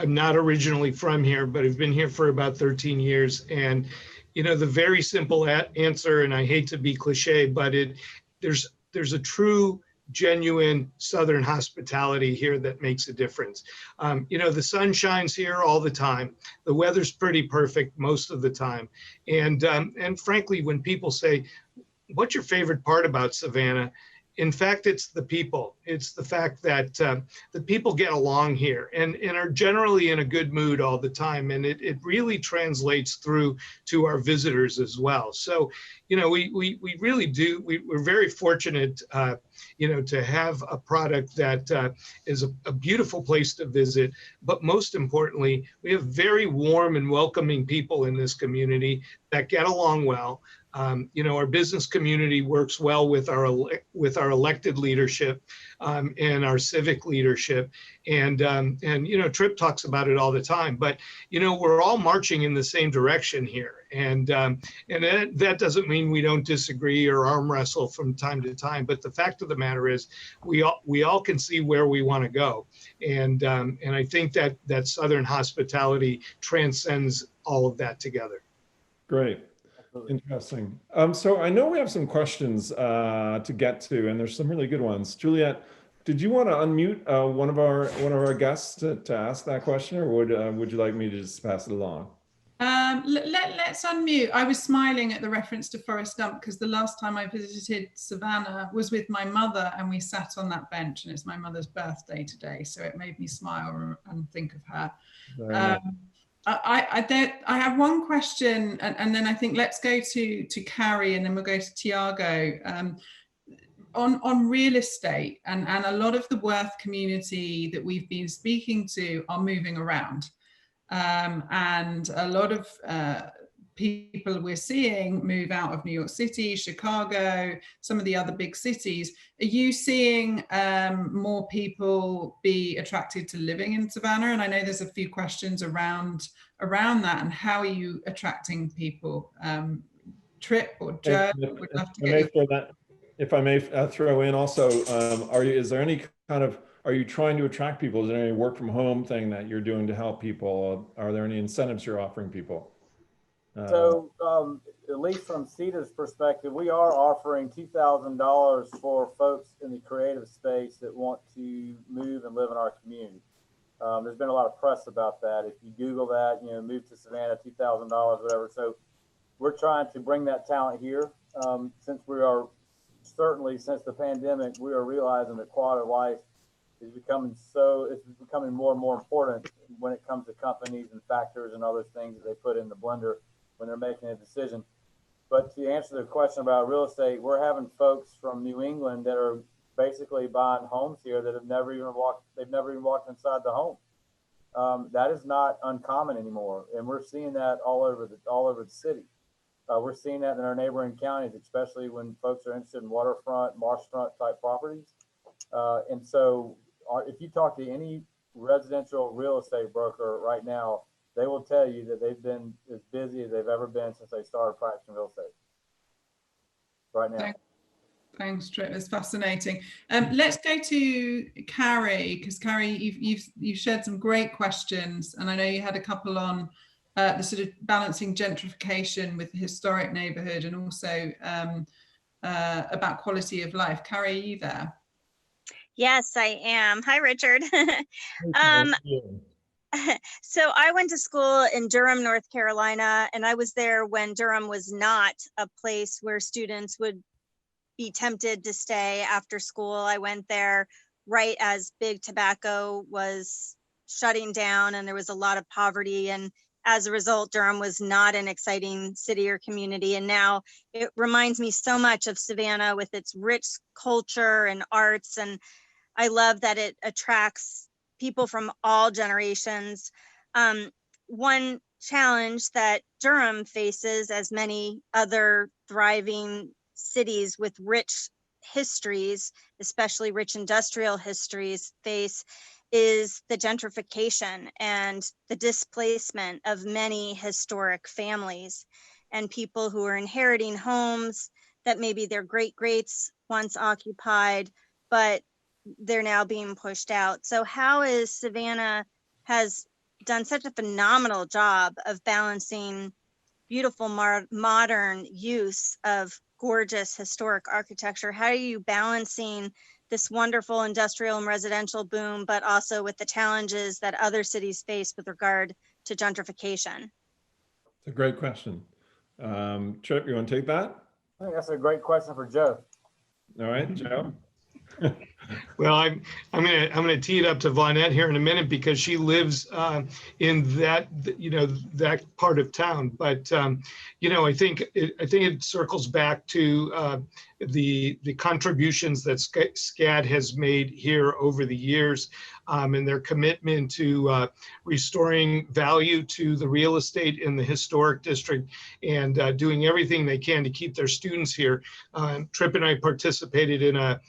not originally from here, but I've been here for about 13 years. And, the very simple answer, and I hate to be cliche, but there's a true, genuine Southern hospitality here that makes a difference. The sun shines here all the time. The weather's pretty perfect most of the time. And frankly, when people say, what's your favorite part about Savannah? In fact, it's the people. It's the fact that the people get along here and are generally in a good mood all the time. And it really translates through to our visitors as well. So, you know, we really do, we're very fortunate, you know, to have a product that is a beautiful place to visit. But most importantly, we have very warm and welcoming people in this community that get along well. You know, our business community works well with our elected leadership and our civic leadership, and you know, Tripp talks about it all the time. But you know, we're all marching in the same direction here, and that doesn't mean we don't disagree or arm wrestle from time to time. But the fact of the matter is, we all can see where we want to go, and I think that Southern hospitality transcends all of that together. Great. Interesting. So I know we have some questions to get to, and there's some really good ones. Juliet, did you want to unmute one of our guests to ask that question, or would you like me to just pass it along? Let's unmute. I was smiling at the reference to Forrest Gump because the last time I visited Savannah was with my mother, and we sat on that bench, and it's my mother's birthday today, so it made me smile and think of her. I have one question, and then I think let's go to Carrie, and then we'll go to Tiago. On real estate, and a lot of the Worth community that we've been speaking to are moving around, and a lot of people we're seeing move out of New York City, Chicago, some of the other big cities. Are you seeing more people be attracted to living in Savannah? And I know there's a few questions around that, and how are you attracting people? Tripp or Joe, would love to get if I may throw in also, is there any kind of, are you trying to attract people? Is there any work from home thing that you're doing to help people? Are there any incentives you're offering people? So at least from CETA's perspective, we are offering $2,000 for folks in the creative space that want to move and live in our community. There's been a lot of press about that. If you Google that, you know, move to Savannah, $2,000, whatever. So we're trying to bring that talent here. Since we are certainly, since the pandemic, we are realizing that quality of life is becoming more and more important when it comes to companies and factors and other things that they put in the blender when they're making a decision. But to answer the question about real estate, we're having folks from New England that are basically buying homes here that have never even walked inside the home. That is not uncommon anymore, and we're seeing that all over the city. We're seeing that in our neighboring counties, especially when folks are interested in waterfront, marshfront type properties. And so if you talk to any residential real estate broker right now, they will tell you that they've been as busy as they've ever been since they started practicing real estate right now. Thanks, Tripp. It's fascinating. Let's go to Carrie, because Carrie, you've shared some great questions, and I know you had a couple on the sort of balancing gentrification with the historic neighborhood, and also about quality of life. Carrie, are you there? Yes, I am. Hi, Richard. So I went to school in Durham, North Carolina, and I was there when Durham was not a place where students would be tempted to stay after school. I went there right as big tobacco was shutting down and there was a lot of poverty. And as a result, Durham was not an exciting city or community. And now it reminds me so much of Savannah with its rich culture and arts. And I love that it attracts people from all generations. One challenge that Durham faces, as many other thriving cities with rich histories, especially rich industrial histories, face, is the gentrification and the displacement of many historic families and people who are inheriting homes that maybe their great-greats once occupied, but they're now being pushed out. So how is Savannah has done such a phenomenal job of balancing beautiful modern use of gorgeous historic architecture? How are you balancing this wonderful industrial and residential boom, but also with the challenges that other cities face with regard to gentrification? It's a great question. Tripp, you want to take that? I think that's a great question for Joe. All right, Joe. Well, I'm gonna tee it up to Vonette here in a minute because she lives in that that part of town. But I think it circles back to the contributions that SCAD has made here over the years, and their commitment to restoring value to the real estate in the historic district, and doing everything they can to keep their students here. Tripp and I participated in a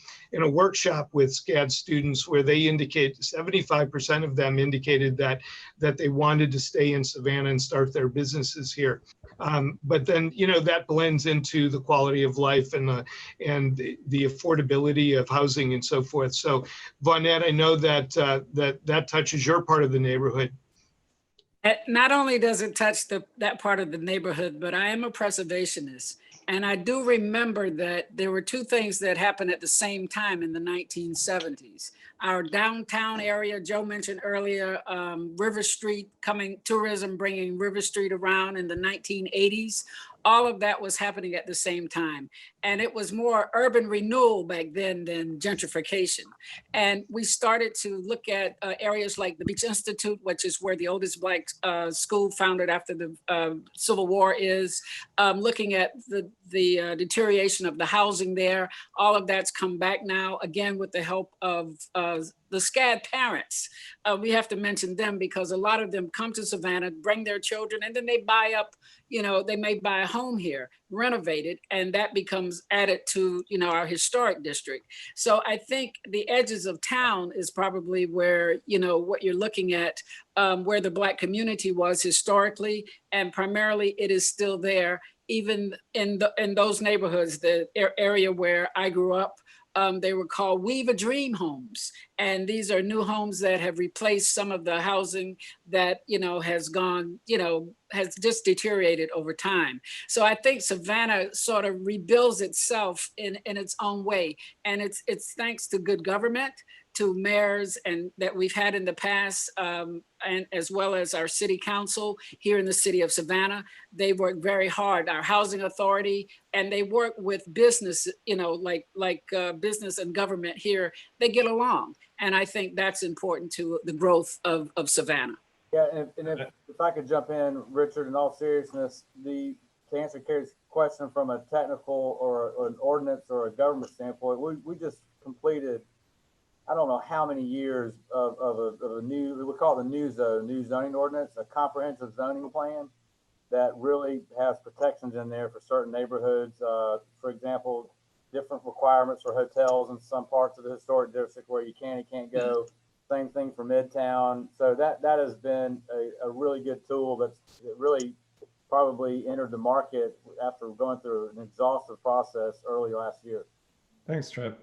workshop with SCAD students where they indicate 75% of them indicated that they wanted to stay in Savannah and start their businesses here. But then, that blends into the quality of life and the affordability of housing and so forth. So Vonette, I know that that touches your part of the neighborhood. Not only does it touch that part of the neighborhood, but I am a preservationist. And I do remember that there were two things that happened at the same time in the 1970s. Our downtown area, Joe mentioned earlier, River Street tourism bringing River Street around in the 1980s. All of that was happening at the same time. And it was more urban renewal back then than gentrification. And we started to look at areas like the Beach Institute, which is where the oldest Black school founded after the Civil War is, looking at the deterioration of the housing there. All of that's come back now, again, with the help of the SCAD parents. We have to mention them because a lot of them come to Savannah, bring their children, and then they buy up, they may buy a home here, renovate it, and that becomes added to, our historic district. So I think the edges of town is probably where, what you're looking at, where the Black community was historically, and primarily it is still there, even in those neighborhoods, the area where I grew up. They were called Weave a Dream homes. And these are new homes that have replaced some of the housing that, has gone, has just deteriorated over time. So I think Savannah sort of rebuilds itself in its own way. And it's thanks to good government, to mayors and that we've had in the past, and as well as our city council here in the city of Savannah. They work very hard, our housing authority, and they work with business, like business and government here, they get along. And I think that's important to the growth of Savannah. Yeah, and if I could jump in, Richard, in all seriousness, to answer Carrie's question from a technical or an ordinance or a government standpoint, we just completed, I don't know how many years of a new, we call it the new zoning ordinance, a comprehensive zoning plan that really has protections in there for certain neighborhoods. For example, different requirements for hotels in some parts of the historic district where you can and can't go. Same thing for Midtown. So that has been a really good tool that's really probably entered the market after going through an exhaustive process early last year. Thanks, Tripp.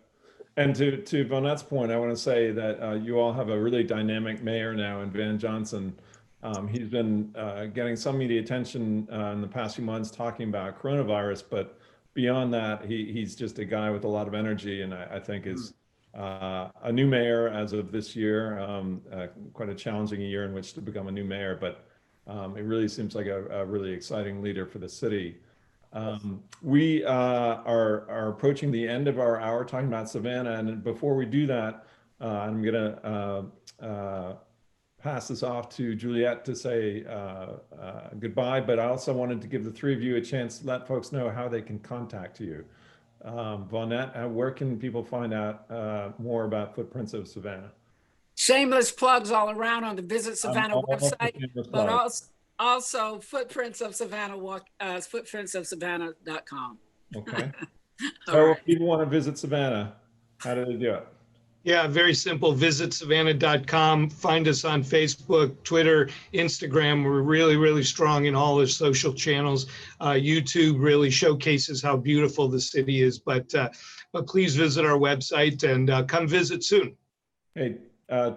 And to Vonette's point, I want to say that you all have a really dynamic mayor now in Van Johnson. He's been getting some media attention in the past few months talking about coronavirus, but beyond that, he's just a guy with a lot of energy, and I think is a new mayor as of this year. Quite a challenging year in which to become a new mayor, but it really seems like a really exciting leader for the city. We are approaching the end of our hour talking about Savannah, and before we do that, I'm gonna pass this off to Juliet to say goodbye, but I also wanted to give the three of you a chance to let folks know how they can contact you. Vonette, where can people find out more about Footprints of Savannah? Shameless plugs all around on the Visit Savannah website, but also Footprints of Savannah, footprintsofsavannah.com. Okay. So if people want to visit Savannah, how do they do it? Yeah, very simple. Visit savannah.com. Find us on Facebook, Twitter, Instagram. We're really, really strong in all the social channels. YouTube really showcases how beautiful the city is. But please visit our website and come visit soon. Hey,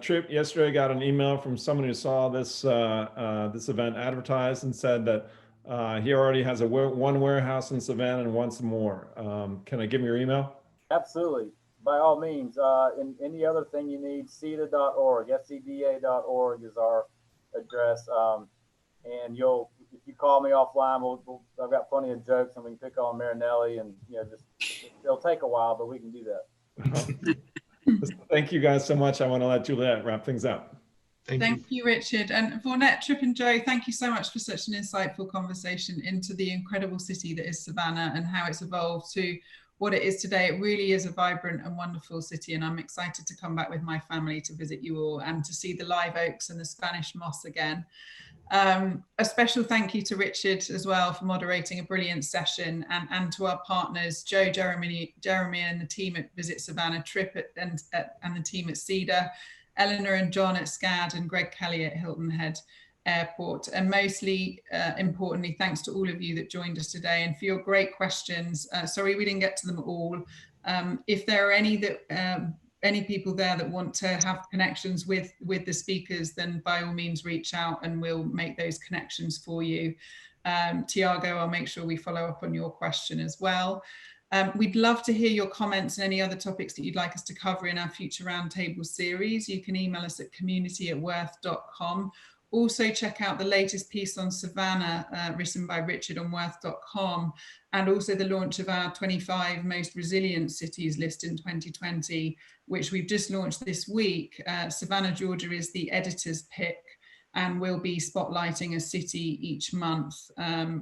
Tripp, yesterday I got an email from someone who saw this this event advertised and said that he already has one warehouse in Savannah and wants more. Can I give him your email? Absolutely. By all means, and any other thing you need, seda.org, seda.org is our address. And if you call me offline, I've got plenty of jokes and we can pick on Marinelli and, it'll take a while, but we can do that. Thank you guys so much. I want to let Juliet wrap things up. Thank you, Richard. And Vaughnette, Trip and Joe, thank you so much for such an insightful conversation into the incredible city that is Savannah and how it's evolved to what it is today. It really is a vibrant and wonderful city, and I'm excited to come back with my family to visit you all and to see the live oaks and the Spanish moss again. A special thank you to Richard as well for moderating a brilliant session, and to our partners, Joe, Jeremy and the team at Visit Savannah, Trip and the team at Cedar, Eleanor and John at Scad, and Greg Kelly at Hilton Head Airport. And mostly importantly, thanks to all of you that joined us today and for your great questions. Sorry we didn't get to them all. If there are any people there that want to have connections with the speakers, then by all means reach out and we'll make those connections for you. Tiago, I'll make sure we follow up on your question as well. We'd love to hear your comments and any other topics that you'd like us to cover in our future roundtable series. You can email us at community@worth.com. Also check out the latest piece on Savannah written by Richard on worth.com, and also the launch of our 25 most resilient cities list in 2020, which we've just launched this week. Savannah, Georgia is the editor's pick, and we'll be spotlighting a city each month,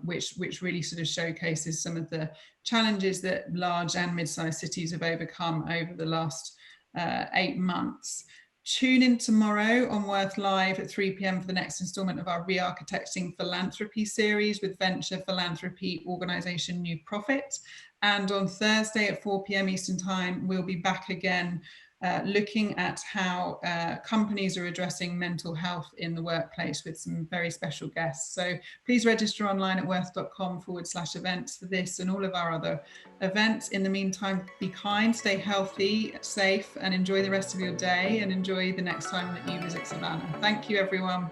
which really sort of showcases some of the challenges that large and mid-sized cities have overcome over the last 8 months. Tune in tomorrow on Worth Live at 3 p.m. for the next instalment of our Re-Architecting Philanthropy series with venture philanthropy organisation New Profit. And on Thursday at 4 p.m. Eastern Time, we'll be back again looking at how companies are addressing mental health in the workplace with some very special guests. So please register online at worth.com/events for this and all of our other events. In the meantime, be kind, stay healthy, safe, and enjoy the rest of your day, and enjoy the next time that you visit Savannah. Thank you, everyone.